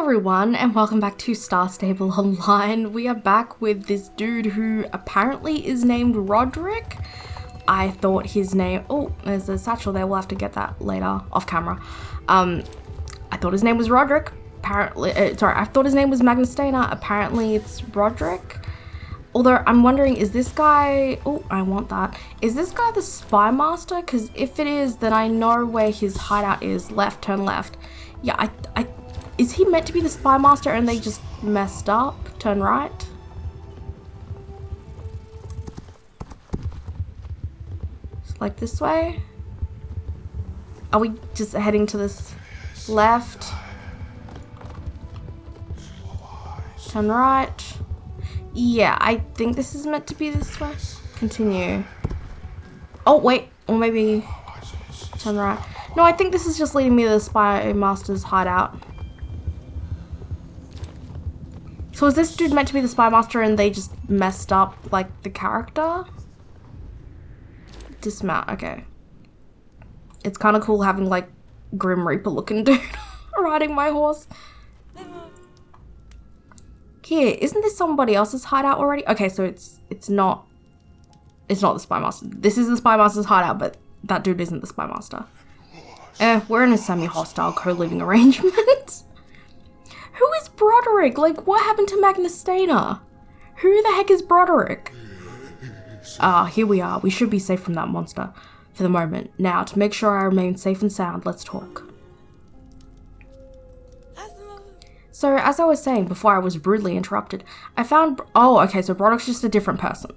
everyone, and welcome back to Star Stable Online. We are back with this dude who apparently is named Roderick. I thought his name... Oh, there's a satchel there. We'll have to get that later off camera. I thought his name was Roderick. Apparently... I thought his name was Magnustana. Apparently it's Roderick. Although I'm wondering, is this guy... Oh, I want that. Is this guy the Spy Master? Because if it is, then I know where his hideout is. Left, turn left. Yeah, is he meant to be the Spy Master and they just messed up? Turn right. Like this way? Are we just heading to this left? Turn right. Yeah, I think this is meant to be this way. Continue. Oh, wait. Or maybe turn right. No, I think this is just leading me to the Spy Master's hideout. So is this dude meant to be the Spy Master and they just messed up, like, the character? Dismount, okay. It's kind of cool having, like, Grim Reaper looking dude riding my horse. Here, isn't this somebody else's hideout already? Okay, so it's not the Spy Master. This is the Spy Master's hideout, but that dude isn't the Spy Master. We're in a semi-hostile co-living arrangement. Who is Broderick? Like, what happened to Magnustana? Who the heck is Broderick? Here we are. We should be safe from that monster for the moment. Now, to make sure I remain safe and sound, let's talk. So, as I was saying before I was rudely interrupted, I found... Oh, okay, so Broderick's just a different person.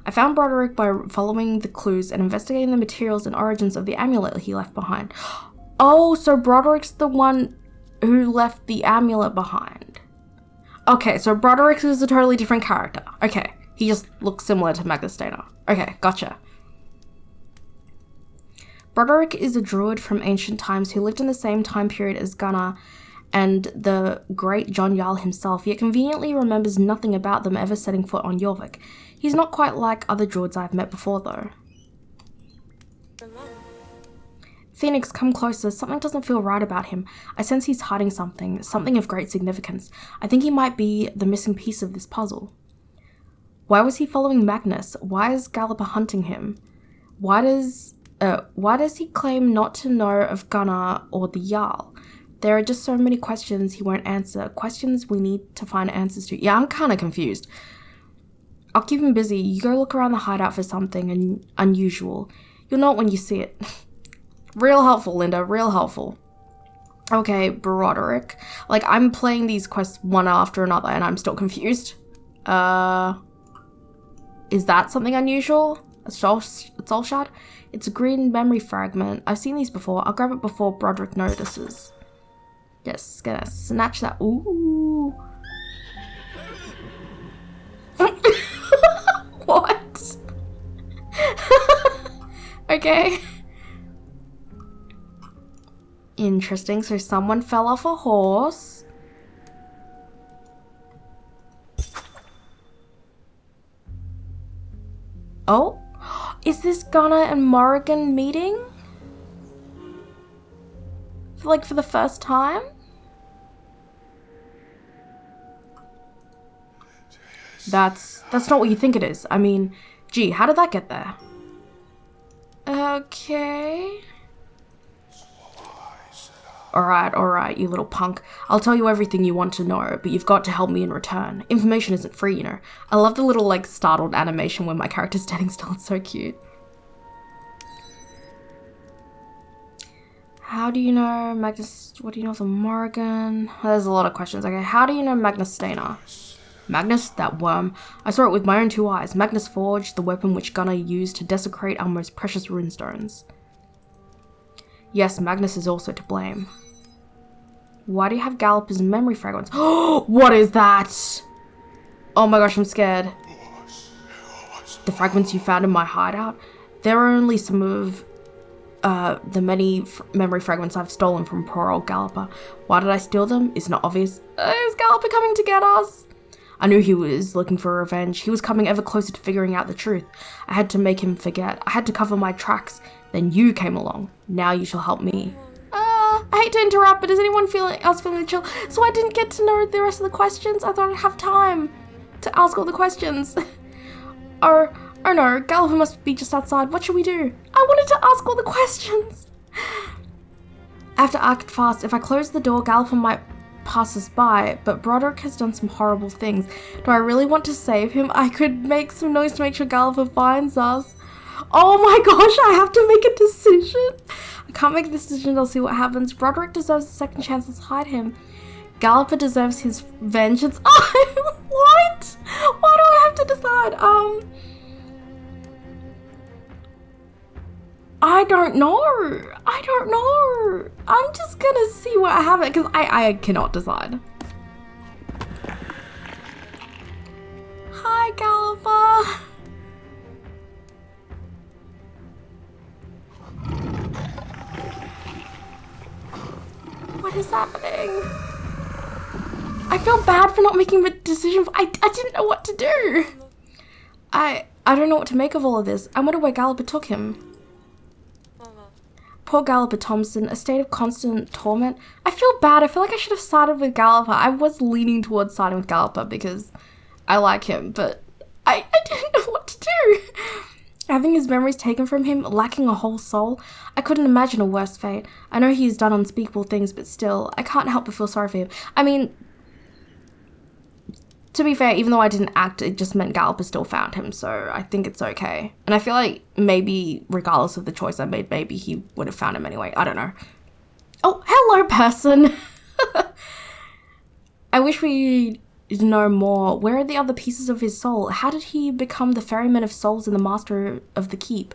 I found Broderick by following the clues and investigating the materials and origins of the amulet he left behind. Oh, so Broderick's the one who left the amulet behind. Okay, so Broderick is a totally different character. Okay, he just looks similar to Magnustana. Okay, gotcha. Broderick is a druid from ancient times who lived in the same time period as Gunnar and the great John Jarl himself, yet conveniently remembers nothing about them ever setting foot on Jorvik. He's not quite like other druids I've met before, though. Phoenix, come closer. Something doesn't feel right about him. I sense he's hiding something of great significance. I think he might be the missing piece of this puzzle. Why was he following Magnus? Why is Galloper hunting him? Why does he claim not to know of Gunnar or the Jarl? There are just so many questions he won't answer. Questions we need to find answers to. Yeah, I'm kind of confused. I'll keep him busy. You go look around the hideout for something unusual. You'll know it when you see it. Real helpful, Linda. Real helpful. Okay, Broderick. Like, I'm playing these quests one after another and I'm still confused. Is that something unusual? A soul shard? It's a green memory fragment. I've seen these before. I'll grab it before Broderick notices. Just gonna snatch that. Ooh. What? Okay. Interesting. So someone fell off a horse. Oh, is this Gunnar and Morrigan meeting? For the first time? That's not what you think it is. I mean, gee, how did that get there? Okay. Alright, you little punk. I'll tell you everything you want to know, but you've got to help me in return. Information isn't free, you know. I love the little, like, startled animation when my character's standing still. It's so cute. How do you know Magnus... What do you know of the Morrigan? There's a lot of questions. Okay, how do you know Magnustana? Magnus, that worm. I saw it with my own two eyes. Magnus forged the weapon which Gunnar used to desecrate our most precious runestones. Yes, Magnus is also to blame. Why do you have Galloper's memory fragments? Oh, what is that? Oh my gosh, I'm scared. The fragments you found in my hideout? There are only some of the many memory fragments I've stolen from poor old Galloper. Why did I steal them? It's not obvious. Is Galloper coming to get us? I knew he was looking for revenge. He was coming ever closer to figuring out the truth. I had to make him forget. I had to cover my tracks. Then you came along. Now you shall help me. I I hate to interrupt, but is anyone else feeling the chill? So I didn't get to know the rest of the questions? I thought I'd have time to ask all the questions. Oh no, Galliver must be just outside. What should we do? I wanted to ask all the questions. I have to act fast. If I close the door, Galliver might pass us by, but Broderick has done some horrible things. Do I really want to save him? I could make some noise to make sure Galliver finds us. Oh my gosh, I have to make a decision. I can't make a decision, I'll see what happens. Broderick deserves a second chance, let's hide him. Galliver deserves his vengeance. Oh, what? Why do I have to decide? I don't know. I'm just gonna see what happens because I cannot decide. Hi, Galliver. What is happening? I feel bad for not making the decision. I didn't know what to do. I don't know what to make of all of this. I wonder where Galliver took him. Poor Galliver Thompson, a state of constant torment. I feel bad. I feel like I should have sided with Galliver. I was leaning towards siding with Galliver because I like him, but I didn't know what to do. Having his memories taken from him, lacking a whole soul, I couldn't imagine a worse fate. I know he has done unspeakable things, but still, I can't help but feel sorry for him. I mean, to be fair, even though I didn't act, it just meant Galliver still found him, so I think it's okay. And I feel like maybe, regardless of the choice I made, maybe he would have found him anyway. I don't know. Oh, hello, person! I wish we know more. Where are the other pieces of his soul? How did he become the ferryman of souls and the master of the keep?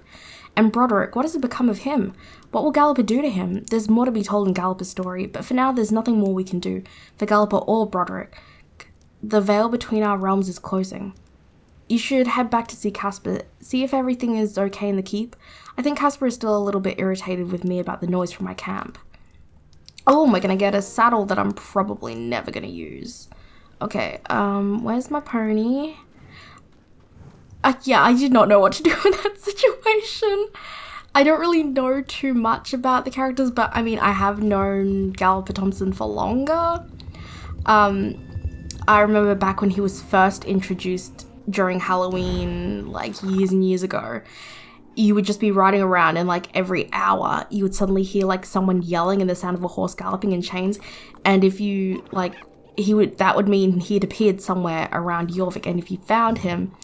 And Broderick, what has become of him? What will Galliver do to him? There's more to be told in Galliver's story, but for now there's nothing more we can do for Galliver or Broderick. The veil between our realms is closing. You should head back to see Casper, see if everything is okay in the keep. I think Casper is still a little bit irritated with me about the noise from my camp. Oh, we're gonna get a saddle that I'm probably never gonna use. Okay, where's my pony? Yeah, I did not know what to do in that situation. I don't really know too much about the characters, but I mean, I have known Galliver Thompson for longer. I remember back when he was first introduced during Halloween, like years and years ago, you would just be riding around and like every hour you would suddenly hear like someone yelling and the sound of a horse galloping in chains. And if you like, that would mean he had appeared somewhere around Jorvik, and if you found him,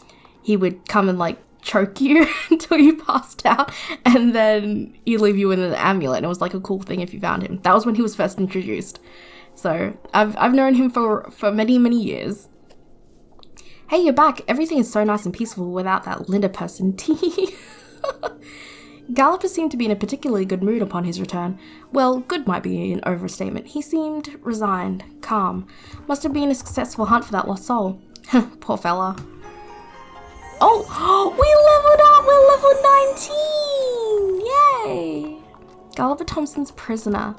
he would come and like choke you until you passed out, and then he'd leave you with an amulet. And it was like a cool thing if you found him. That was when he was first introduced. So I've known him for many, many years. Hey, you're back. Everything is so nice and peaceful without that Linda person. Galliver seemed to be in a particularly good mood upon his return. Well, good might be an overstatement. He seemed resigned, calm. Must have been a successful hunt for that lost soul. Poor fella. Oh, we leveled up! We're level 19! Yay! Galliver Thompson's prisoner.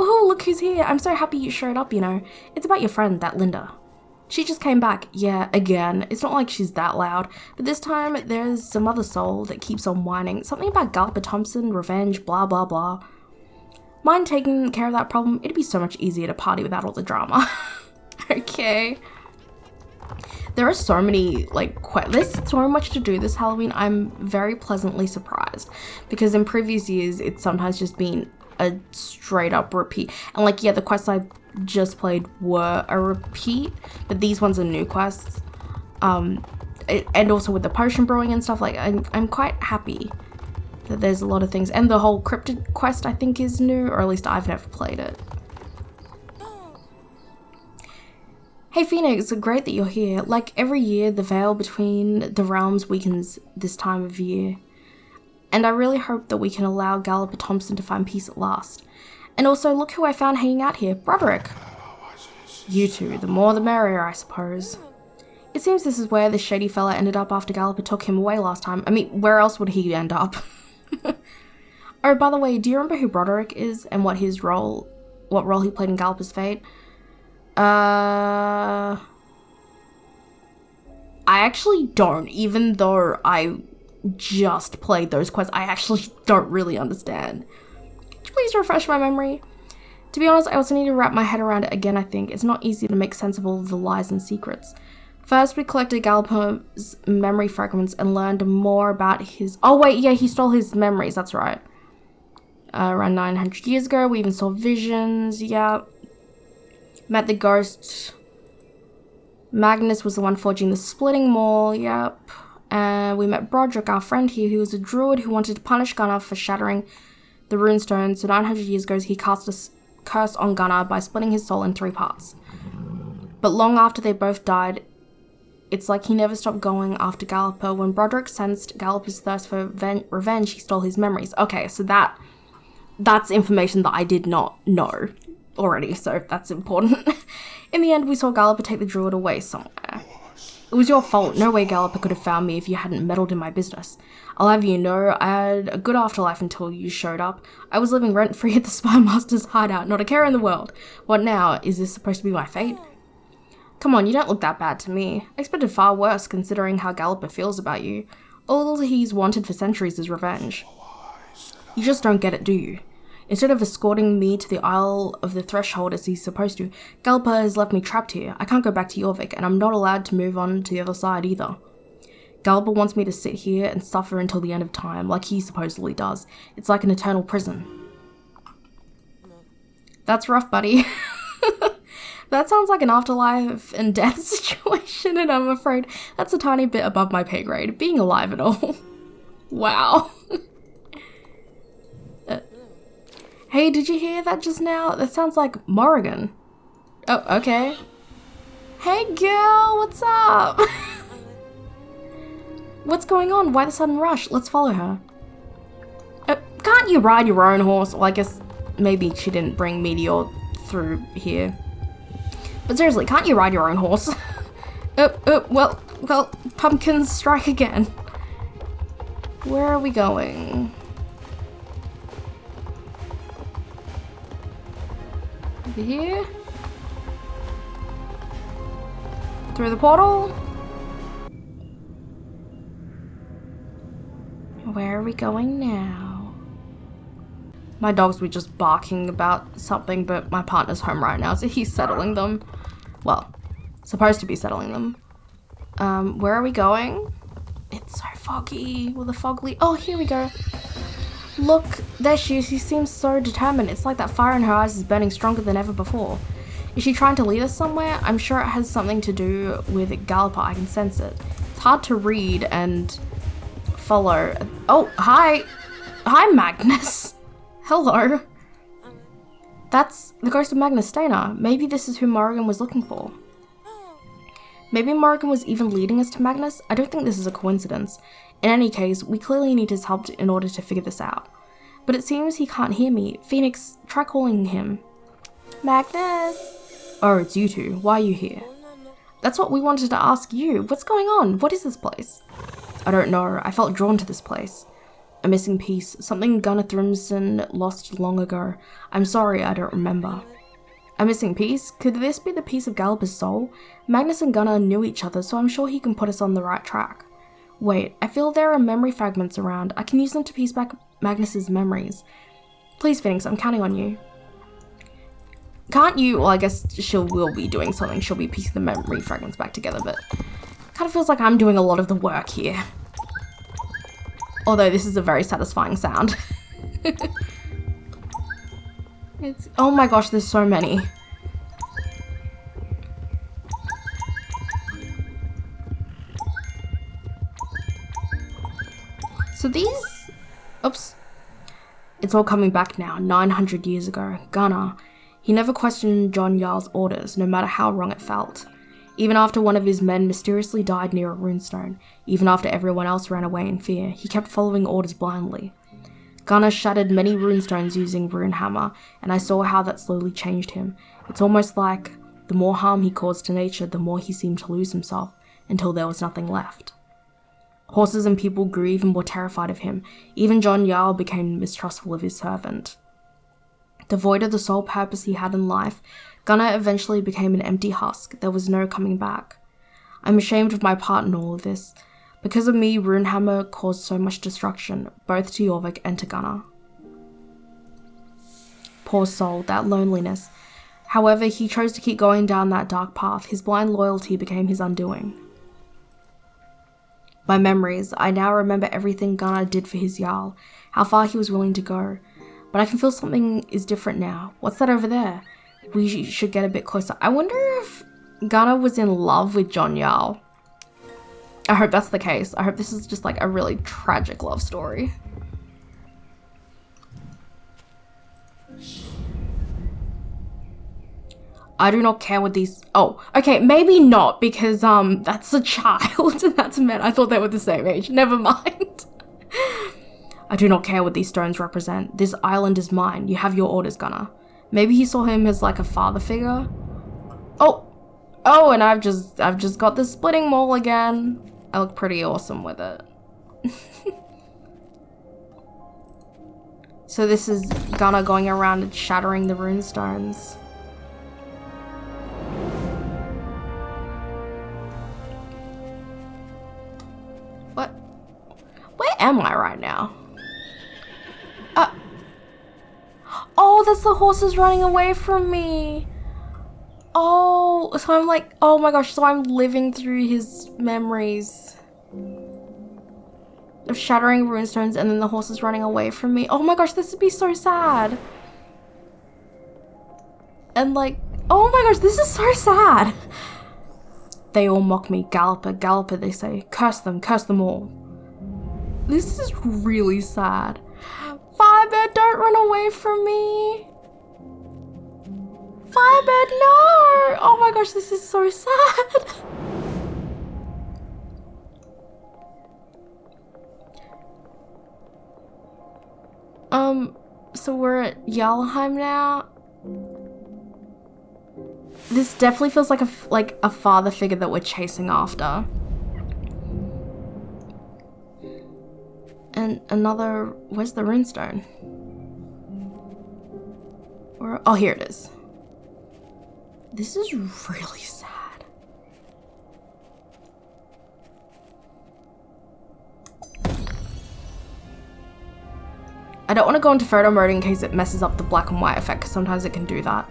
Oh, look who's here. I'm so happy you showed up, you know. It's about your friend, that Linda. She just came back. Yeah, again. It's not like she's that loud. But this time, there's some other soul that keeps on whining. Something about Galliver Thompson, revenge, blah, blah, blah. Mind taking care of that problem? It'd be so much easier to party without all the drama. Okay. There are so many, like, there's so much to do this Halloween. I'm very pleasantly surprised. Because in previous years, it's sometimes just been a straight up repeat. And like, yeah, the quests I just played were a repeat, but these ones are new quests. And also with the potion brewing and stuff, like, I'm quite happy that there's a lot of things. And the whole cryptid quest, I think, is new, or at least I've never played it. Hey Phoenix, great that you're here. Like every year, the veil between the realms weakens this time of year. And I really hope that we can allow Galliver Thompson to find peace at last. And also, look who I found hanging out here, Broderick. You two, the more the merrier, I suppose. It seems this is where the shady fella ended up after Galliver took him away last time. I mean, where else would he end up? Oh, by the way, do you remember who Broderick is and what role he played in Galliver's fate? I actually don't, even though I just played those quests. I actually don't really understand. Could you please refresh my memory? To be honest, I also need to wrap my head around it again, I think. It's not easy to make sense of all of the lies and secrets. First, we collected Gallipo's memory fragments and learned more about his... Oh, wait, yeah, he stole his memories, that's right. Around 900 years ago, we even saw visions, yeah. Met the ghost. Magnus was the one forging the splitting maul, yep. And we met Broderick, our friend here, who was a druid who wanted to punish Gunnar for shattering the runestone. So 900 years ago, he cast a curse on Gunnar by splitting his soul in 3 parts. But long after they both died, it's like he never stopped going after Gallipo. When Broderick sensed Gallipo's thirst for revenge, he stole his memories. Okay, so that's information that I did not know already, so that's important. In the end, we saw Gallipo take the druid away somewhere. It was your fault. No way Gallipo could have found me if you hadn't meddled in my business. I'll have you know, I had a good afterlife until you showed up. I was living rent-free at the Spy Master's hideout, not a care in the world. What now? Is this supposed to be my fate? Come on, you don't look that bad to me. I expected far worse, considering how Gallipo feels about you. All he's wanted for centuries is revenge. You just don't get it, do you? Instead of escorting me to the Isle of the Threshold as he's supposed to, Gallipo has left me trapped here. I can't go back to Jorvik, and I'm not allowed to move on to the other side either. Gallipo wants me to sit here and suffer until the end of time, like he supposedly does. It's like an eternal prison. That's rough, buddy. That sounds like an afterlife and death situation, and I'm afraid that's a tiny bit above my pay grade, being alive and all. Wow. Hey, did you hear that just now? That sounds like Morrigan. Oh, okay. Hey girl, what's up? What's going on? Why the sudden rush? Let's follow her. Can't you ride your own horse? Well, I guess maybe she didn't bring Meteor through here. But seriously, can't you ride your own horse? Well, pumpkins strike again. Where are we going? Over here? Through the portal? Where are we going now? My dogs were just barking about something, but my partner's home right now, so he's settling them. Well, supposed to be settling them. Where are we going? It's so foggy. Will the fog leave? Oh, here we go. Look, there she is. She seems so determined. It's like that fire in her eyes is burning stronger than ever before. Is she trying to lead us somewhere? I'm sure it has something to do with Gallipo. I can sense it. It's hard to read and follow. Oh, hi. Hi, Magnus. Hello. That's the ghost of Magnus Stainer. Maybe this is who Morrigan was looking for. Maybe Morrigan was even leading us to Magnus? I don't think this is a coincidence. In any case, we clearly need his help in order to figure this out. But it seems he can't hear me. Phoenix, try calling him. Magnus! Oh, it's you two. Why are you here? That's what we wanted to ask you. What's going on? What is this place? I don't know. I felt drawn to this place. A missing piece. Something Gunnar Thrimson lost long ago. I'm sorry, I don't remember. A missing piece? Could this be the piece of Gallipo's soul? Magnus and Gunnar knew each other, so I'm sure he can put us on the right track. Wait, I feel there are memory fragments around. I can use them to piece back Magnus's memories. Please, Phoenix, I'm counting on you. Can't you? Well, I guess will be doing something. She'll be piecing the memory fragments back together, but kind of feels like I'm doing a lot of the work here. Although this is a very satisfying sound. Oh my gosh, there's so many. So these... Oops. It's all coming back now, 900 years ago. Gunnar. He never questioned John Jarl's orders, no matter how wrong it felt. Even after one of his men mysteriously died near a runestone, even after everyone else ran away in fear, he kept following orders blindly. Gunnar shattered many runestones using Runehammer, and I saw how that slowly changed him. It's almost like the more harm he caused to nature, the more he seemed to lose himself, until there was nothing left. Horses and people grew even more terrified of him. Even John Jarl became mistrustful of his servant. Devoid of the sole purpose he had in life, Gunnar eventually became an empty husk. There was no coming back. I'm ashamed of my part in all of this. Because of me, Runehammer caused so much destruction, both to Jorvik and to Gunnar. Poor soul, that loneliness. However, he chose to keep going down that dark path. His blind loyalty became his undoing. My memories. I now remember everything Gunnar did for his Jarl, how far he was willing to go. But I can feel something is different now. What's that over there? We should get a bit closer. I wonder if Gunnar was in love with John Jarl. I hope that's the case. I hope this is just like a really tragic love story. I do not care what these... Oh, okay, maybe not, because, that's a child and that's a man. I thought they were the same age. Never mind. I do not care what these stones represent. This island is mine. You have your orders, Gunnar. Maybe he saw him as, like, a father figure. Oh! Oh, and I've just got the splitting maul again. I look pretty awesome with it. So this is Gunnar going around and shattering the runestones. What? Where am I right now? Oh, that's the horses running away from me. Oh, so I'm like, oh my gosh, so I'm living through his memories of shattering runestones and then the horses running away from me. Oh my gosh, this would be so sad. And like, oh my gosh, this is so sad. They all mock me. Galloper, Galloper, they say. Curse them all. This is really sad. Firebird, don't run away from me. Firebird, no! Oh my gosh, this is so sad. So we're at Jarlheim now. This definitely feels like a father figure that we're chasing after. And another, where's the runestone? Oh, here it is. This is really sad. I don't want to go into photo mode in case it messes up the black and white effect, because sometimes it can do that.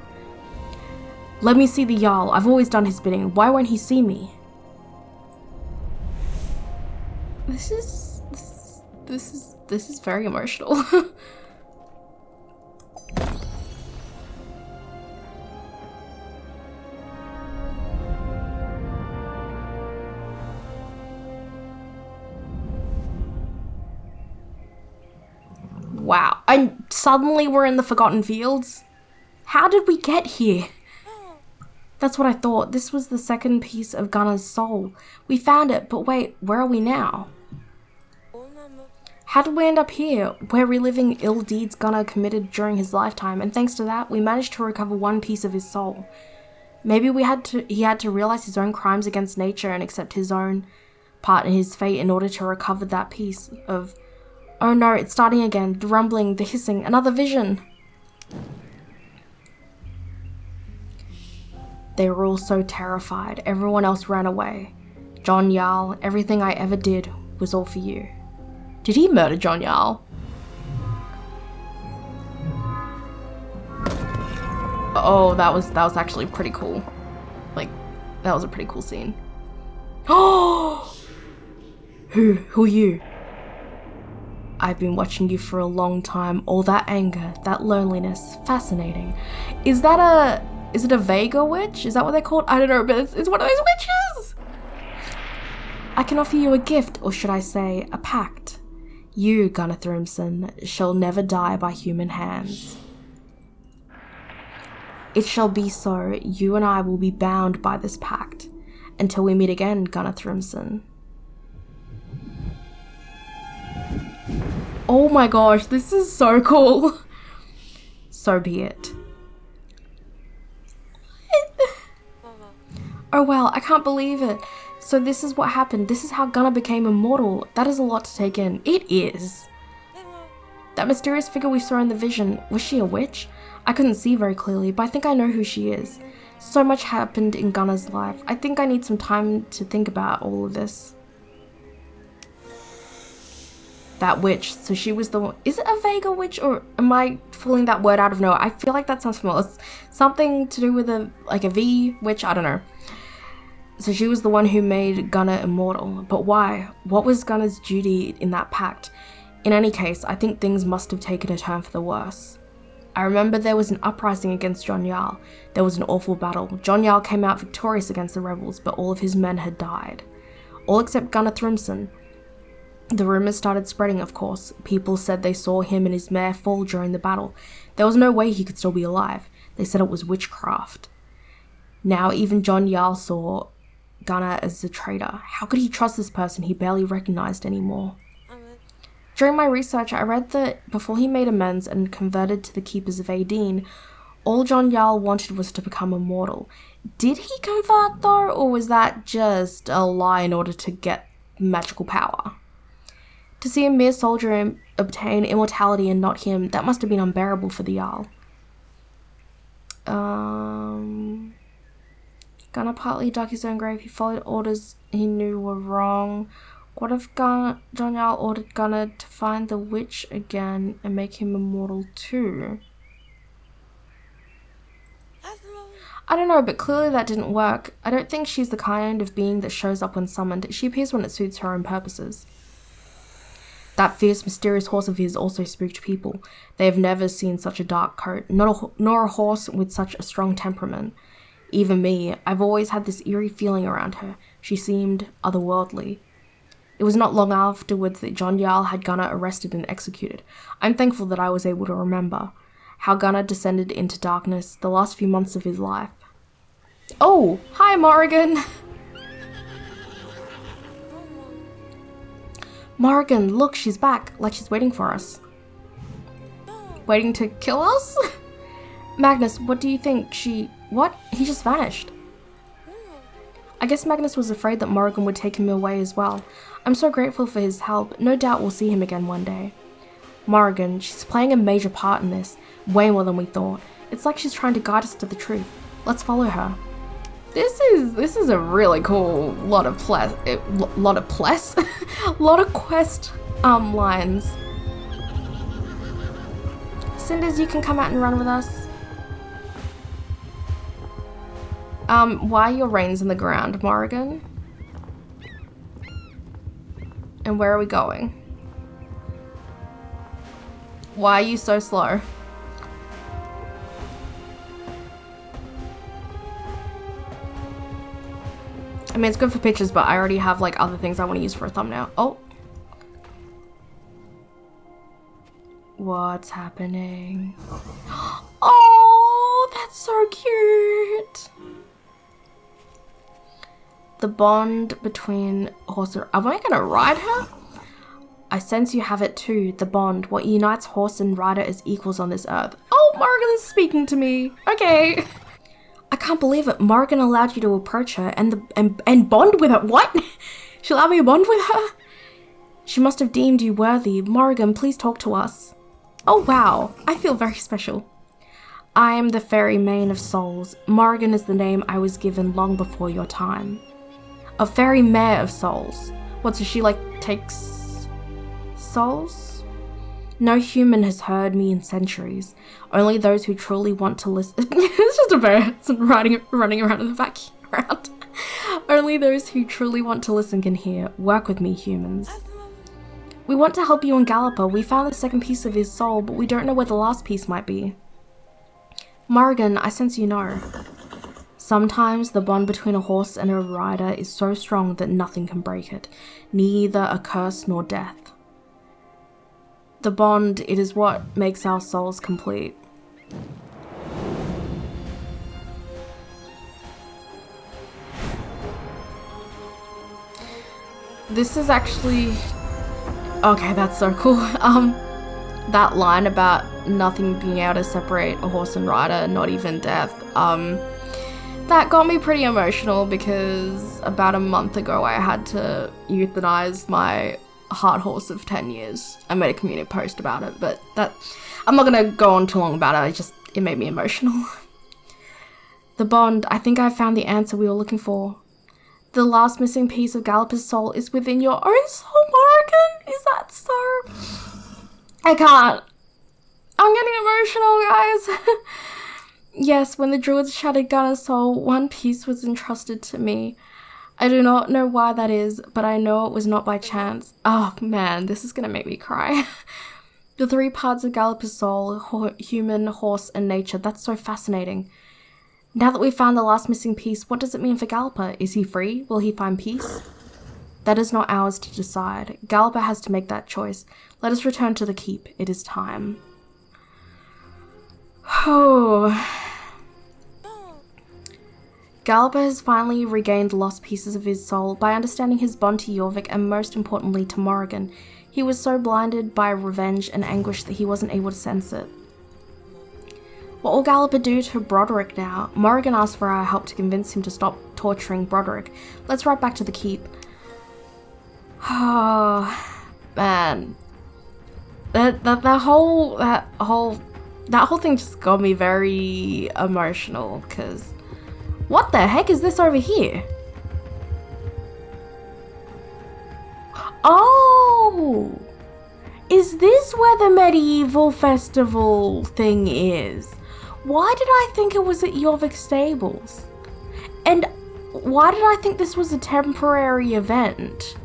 Let me see the Jarl. I've always done his bidding. Why won't he see me? This is very emotional. Wow, and suddenly we're in the Forgotten Fields? How did we get here? That's what I thought. This was the second piece of Gunnar's soul. We found it, but wait, where are we now? How did we end up here? We're reliving ill deeds Gunnar committed during his lifetime, and thanks to that, we managed to recover one piece of his soul. Maybe he had to realize his own crimes against nature and accept his own part in his fate in order to recover that piece of... Oh no, it's starting again. The rumbling, the hissing, another vision. They were all so terrified. Everyone else ran away. John Jarl, everything I ever did was all for you. Did he murder John Jarl? Oh, that was actually pretty cool. Like, that was a pretty cool scene. Oh! Who are you? I've been watching you for a long time. All that anger, that loneliness, fascinating. Is it a Vega witch? Is that what they're called? I don't know, but it's one of those witches! I can offer you a gift, or should I say, a pact. You, Gunnar Thrimson, shall never die by human hands. It shall be so. You and I will be bound by this pact. Until we meet again, Gunnar Thrimson. Oh my gosh, this is so cool. So be it. Oh wow, I can't believe it. So this is what happened. This is how Gunnar became immortal. That is a lot to take in. It is. That mysterious figure we saw in the vision, was she a witch? I couldn't see very clearly, but I think I know who she is. So much happened in Gunnar's life. I think I need some time to think about all of this. That witch. So she was the one. Is it a Vega witch, or am I pulling that word out of nowhere? I feel like that sounds familiar. It's something to do with a V witch. I don't know. So she was the one who made Gunnar immortal. But why? What was Gunnar's duty in that pact? In any case, I think things must have taken a turn for the worse. I remember there was an uprising against John Jarl. There was an awful battle. John Jarl came out victorious against the rebels, but all of his men had died. All except Gunnar Thrymson. The rumours started spreading, of course. People said they saw him and his mare fall during the battle. There was no way he could still be alive. They said it was witchcraft. Now even John Jarl saw Gunnar as a traitor. How could he trust this person he barely recognised anymore? During my research, I read that before he made amends and converted to the Keepers of Aideen, all John Jarl wanted was to become immortal. Did he convert though, or was that just a lie in order to get magical power? To see a mere soldier obtain immortality and not him, that must have been unbearable for the Jarl. Gunnar partly dug his own grave. He followed orders he knew were wrong. What if John Jarl ordered Gunnar to find the witch again and make him immortal too? I don't know, but clearly that didn't work. I don't think she's the kind of being that shows up when summoned. She appears when it suits her own purposes. That fierce, mysterious horse of his also spooked people. They have never seen such a dark coat, nor a horse with such a strong temperament. Even me, I've always had this eerie feeling around her. She seemed otherworldly. It was not long afterwards that John Jarl had Gunnar arrested and executed. I'm thankful that I was able to remember how Gunnar descended into darkness the last few months of his life. Oh, hi Morrigan! Morrigan, look, she's back, like she's waiting for us. Waiting to kill us? Magnus, what do you think? What? He just vanished. I guess Magnus was afraid that Morrigan would take him away as well. I'm so grateful for his help. No doubt we'll see him again one day. Morrigan, she's playing a major part in this. Way more than we thought. It's like she's trying to guide us to the truth. Let's follow her. This is a really cool lot of quest lines. Cinders, you can come out and run with us. Why are your reins in the ground, Morrigan? And where are we going? Why are you so slow? I mean, it's good for pictures, but I already have like other things I want to use for a thumbnail. Oh. What's happening? Oh, that's so cute. The bond between horse and... Am I gonna ride her? I sense you have it too. The bond. What unites horse and rider as equals on this earth. Oh, Morrigan's speaking to me. Okay. I can't believe it. Morrigan allowed you to approach her and bond with her. What? She allowed me to bond with her? She must have deemed you worthy. Morrigan, please talk to us. Oh, wow. I feel very special. I am the fairy mane of souls. Morrigan is the name I was given long before your time. A fairy mare of souls. What, so she like takes souls? No human has heard me in centuries. Only those who truly want to listen. It's just a person running around in the background. Only those who truly want to listen can hear. Work with me, humans. We want to help you on Galloper. We found the second piece of his soul, but we don't know where the last piece might be. Morrigan, I sense you know. Sometimes the bond between a horse and a rider is so strong that nothing can break it. Neither a curse nor death. The bond, it is what makes our souls complete. This is actually... Okay, that's so cool. That line about nothing being able to separate a horse and rider, not even death, that got me pretty emotional because about a month ago I had to euthanize my heart horse of 10 years. I made a community post about it, but I'm not gonna go on too long about it. It made me emotional. The bond, I think I found the answer we were looking for. The last missing piece of Galloper's soul is within your own soul, Morrigan? is that so... I can't. I'm getting emotional, guys. Yes, when the druids shattered Gunner's soul, one piece was entrusted to me. I do not know why that is, but I know it was not by chance. Oh man, this is gonna make me cry. The 3 parts of Galloper's soul, human, horse, and nature, that's so fascinating. Now that we've found the last missing piece, what does it mean for Galloper? Is he free? Will he find peace? That is not ours to decide. Galloper has to make that choice. Let us return to the keep. It is time. Oh. Galloper has finally regained lost pieces of his soul by understanding his bond to Jorvik and most importantly to Morrigan. He was so blinded by revenge and anguish that he wasn't able to sense it. What will Galloper do to Broderick now? Morrigan asked for our help to convince him to stop torturing Broderick. Let's ride back to the keep. Oh, man. That whole thing just got me very emotional, because what the heck is this over here? Oh! Is this where the medieval festival thing is? Why did I think it was at Jorvik Stables? And why did I think this was a temporary event?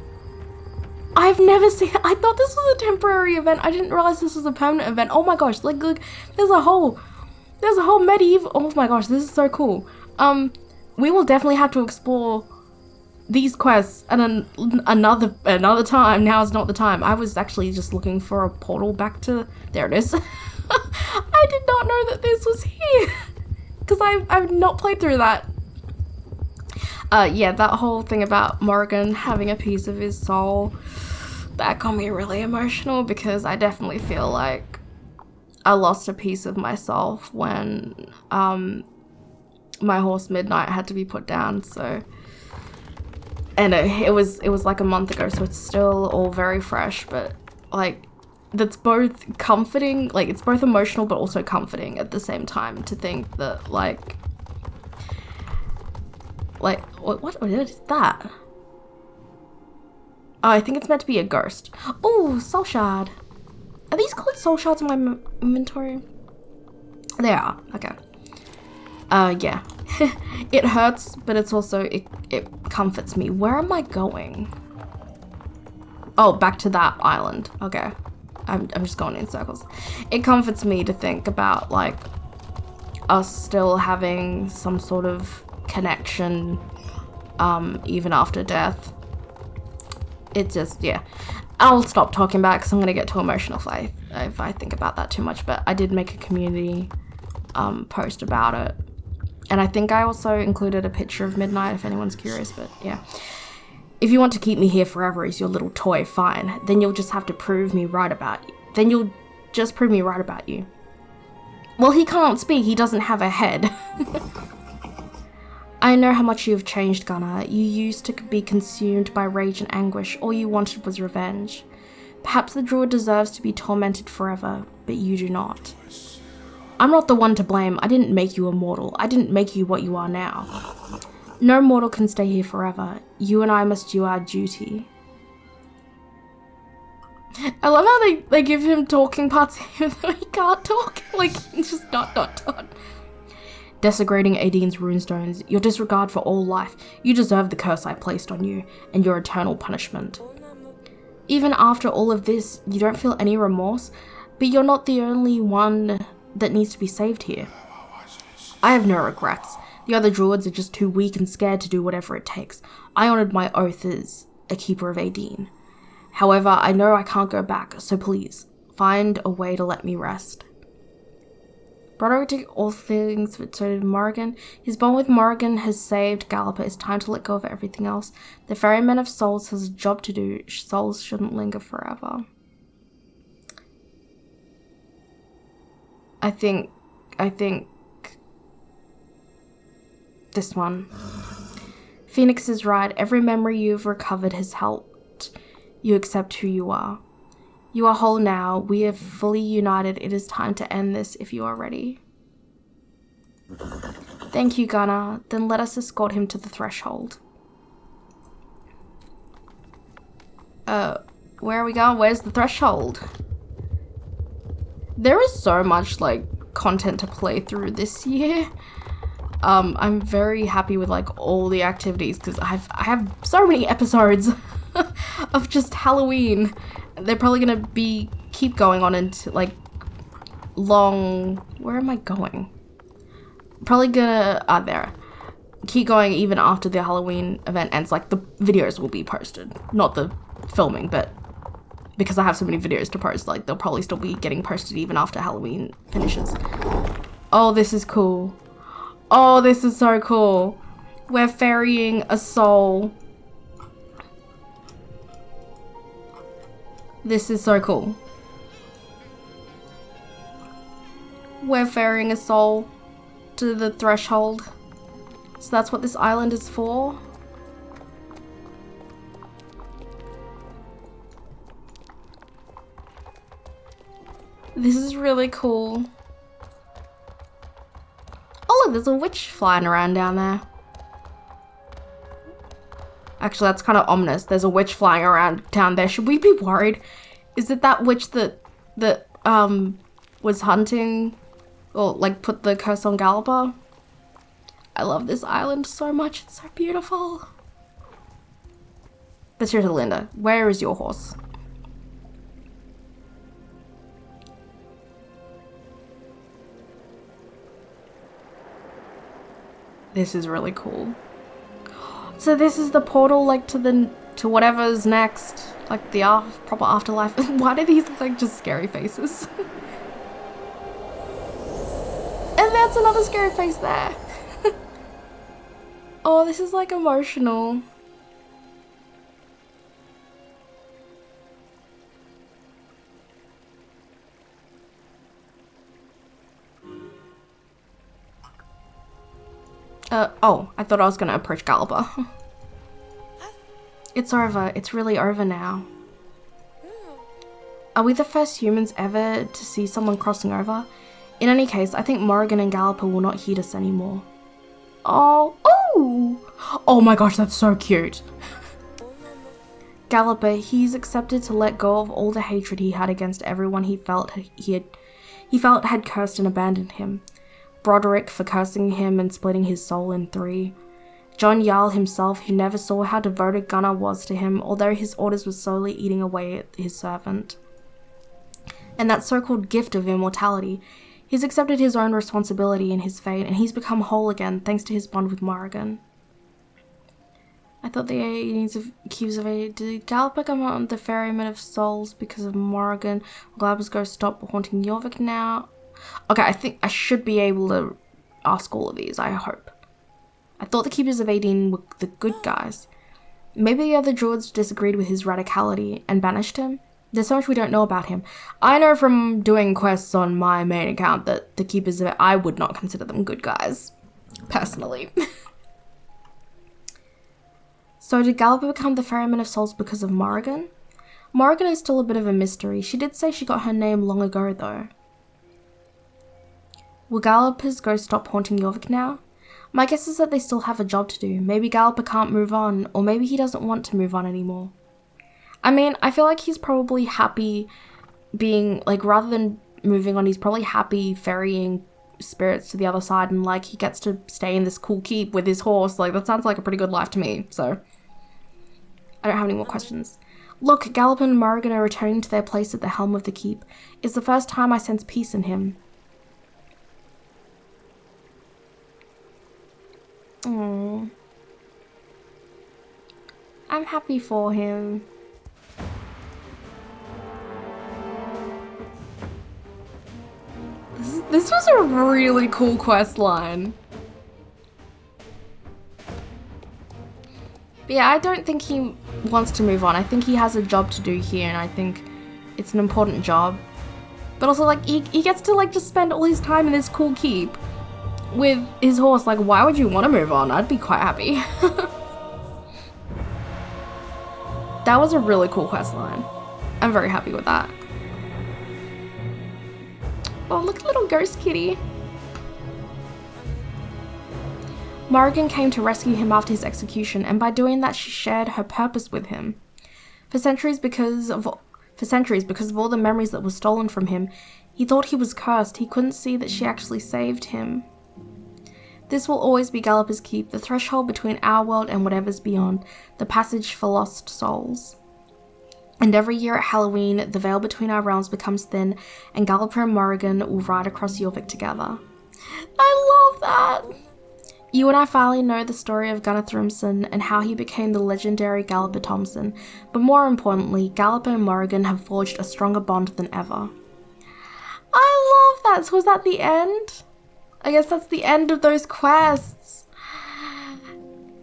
I've never seen... I thought this was a temporary event. I didn't realize this was a permanent event. Oh my gosh, look, there's a whole medieval... Oh my gosh, this is so cool. We will definitely have to explore these quests at another time. Now is not the time. I was actually just looking for a portal back to... There it is. I did not know that this was here. Because I've not played through that. Yeah, that whole thing about Morrigan having a piece of his soul, that got me really emotional, because I definitely feel like I lost a piece of myself when my horse Midnight had to be put down. So, and it was like a month ago, so it's still all very fresh, but like that's both comforting, like it's both emotional but also comforting at the same time, to think that like what is that? Oh, I think it's meant to be a ghost. Oh, soul shard. Are these called soul shards in my inventory? They are. Okay. Yeah. It hurts, but it's also, it comforts me. Where am I going? Oh, back to that island. Okay. I'm just going in circles. It comforts me to think about, like, us still having some sort of connection, even after death. It just, yeah. I'll stop talking about it because I'm going to get too emotional if I think about that too much, but I did make a community post about it. And I think I also included a picture of Midnight if anyone's curious, but yeah. If you want to keep me here forever as your little toy, fine. Then you'll just have to prove me right about you. Then you'll just prove me right about you. Well, he can't speak. He doesn't have a head. I know how much you have changed, Gunnar. You used to be consumed by rage and anguish. All you wanted was revenge. Perhaps the druid deserves to be tormented forever, but you do not. I'm not the one to blame. I didn't make you immortal. I didn't make you what you are now. No mortal can stay here forever. You and I must do our duty. I love how they give him talking parts even though he can't talk. Like, it's just dot. Desecrating Aideen's runestones, your disregard for all life, you deserve the curse I placed on you, and your eternal punishment. Even after all of this, you don't feel any remorse, but you're not the only one that needs to be saved here. I have no regrets. The other druids are just too weak and scared to do whatever it takes. I honored my oath as a keeper of Aideen. However, I know I can't go back, so please, find a way to let me rest. Broderick did all things, but so did Morrigan. His bond with Morrigan has saved Galloper. It's time to let go of everything else. The Ferryman of Souls has a job to do. Souls shouldn't linger forever. I think this one. Phoenix is right. Every memory you've recovered has helped you accept who you are. You are whole now. We are fully united. It is time to end this if you are ready. Thank you, Gunnar. Then let us escort him to the threshold. Where are we going? Where's the threshold? There is so much like content to play through this year. I'm very happy with like all the activities because I have so many episodes of just Halloween. They're probably gonna keep going on into like long. Where am I going? Probably gonna there. Keep going even after the Halloween event ends. Like the videos will be posted, not the filming, but because I have so many videos to post, like they'll probably still be getting posted even after Halloween finishes. Oh, this is cool. Oh, this is so cool. We're ferrying a soul. This is so cool. We're ferrying a soul to the threshold. So that's what this island is for. This is really cool. Oh look, there's a witch flying around down there. Actually, that's kind of ominous. There's a witch flying around down there. Should we be worried? Is it that witch that was hunting or like put the curse on Galloper? I love this island so much. It's so beautiful. But seriously, Linda, where is your horse? This is really cool. So this is the portal, like to whatever's next, like the proper afterlife. Why do these look like just scary faces? And that's another scary face there. Oh, this is like emotional. Oh, I thought I was gonna approach Galloper. It's over. It's really over now. Are we the first humans ever to see someone crossing over? In any case, I think Morrigan and Galloper will not heed us anymore. Oh, oh my gosh, that's so cute. Galloper, he's accepted to let go of all the hatred he had against everyone he felt had cursed and abandoned him. Broderick for cursing him and splitting his soul in 3. John Jarl himself, who never saw how devoted Gunnar was to him, although his orders were slowly eating away at his servant. And that so-called gift of immortality. He's accepted his own responsibility in his fate, and he's become whole again thanks to his bond with Morrigan. I thought the needs of cubes of a. Did Galloper become on the ferryman of souls because of Morrigan? Will Galloper's ghost stop haunting Jorvik now? Okay, I think I should be able to ask all of these, I hope. I thought the Keepers of Aideen were the good guys. Maybe the other druids disagreed with his radicality and banished him? There's so much we don't know about him. I know from doing quests on my main account that the Keepers of I would not consider them good guys. Personally. So did Galloper become the Ferryman of Souls because of Morrigan? Morrigan is still a bit of a mystery. She did say she got her name long ago though. Will Galloper's ghost stop haunting Jorvik now? My guess is that they still have a job to do. Maybe Galloper can't move on, or maybe he doesn't want to move on anymore. I mean, I feel like he's probably happy being, like, rather than moving on, he's probably happy ferrying spirits to the other side, and, like, he gets to stay in this cool keep with his horse. Like, that sounds like a pretty good life to me, so. I don't have any more questions. Look, Galloper and Morrigan are returning to their place at the helm of the keep. It's the first time I sense peace in him. Aww. I'm happy for him. This was a really cool quest line. But yeah, I don't think he wants to move on. I think he has a job to do here, and I think it's an important job. But also, like, he gets to, like, just spend all his time in this cool keep with his horse. Like, why would you want to move on? I'd be quite happy. That was a really cool quest line. I'm very happy with that. Oh, look at little ghost kitty. Morrigan came to rescue him after his execution, and by doing that she shared her purpose with him. For centuries, because of all the memories that were stolen from him, he thought he was cursed. He couldn't see that she actually saved him. This will always be Galloper's Keep, the threshold between our world and whatever's beyond, the passage for lost souls. And every year at Halloween, the veil between our realms becomes thin, and Galloper and Morrigan will ride across Jorvik together. I love that! You and I finally know the story of Gunnar Thrumson and how he became the legendary Galloper Thompson, but more importantly, Galloper and Morrigan have forged a stronger bond than ever. I love that! So was that the end? I guess that's the end of those quests.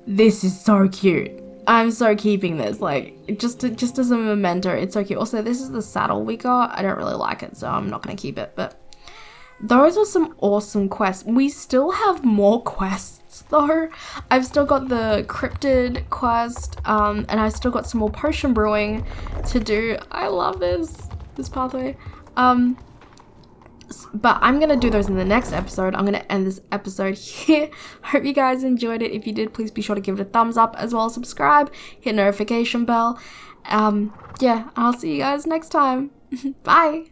This is so cute. I'm so keeping this, like, just as a memento. It's so cute. Also, this is the saddle we got. I don't really like it, so I'm not going to keep it, but those are some awesome quests. We still have more quests, though. I've still got the cryptid quest, and I still got some more potion brewing to do. I love this pathway. But I'm going to do those in the next episode. I'm going to end this episode here. Hope you guys enjoyed it. If you did, please be sure to give it a thumbs up, as well as subscribe, hit notification bell. Yeah, I'll see you guys next time. Bye.